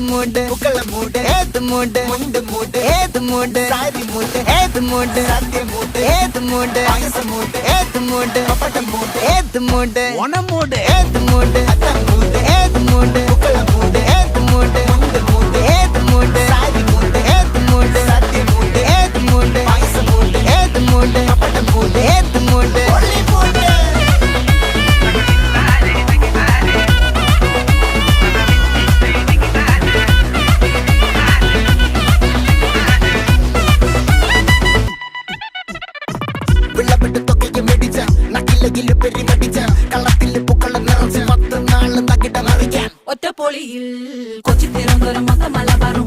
മൂട് പൂക്കള മൂട് ഏത് മൂട് മുണ്ട് മൂട് ഏത് മൂട് സാരി മൂട് ഏത് മൂട് സദ്യ മൂട് ഏത് മൂട് പായസ മൂട് ഏത് മൂട് പപ്പടം മൂട് ഏത് മൂട് ഓണം മൂട് ഏത് മൂട് അത്തം മൂട് ഏത് മൂട് പൂക്കള മൂട് ഏത് മൂട് മുണ്ട് മൂട് ഏത് മൂട് സാരി മൂട് ഏത് മൂട് സദ്യ മൂട് ഏത് മൂട് പായസ മൂട് ഏത് മൂട് പപ്പടം മൂട് ഏത് മൂട് ഒള്ളി മൂട് ഒറ്റപ്പൊളിയിൽ കൊച്ചി തിരുവനന്തപുരം മൊത്തം മലബാറും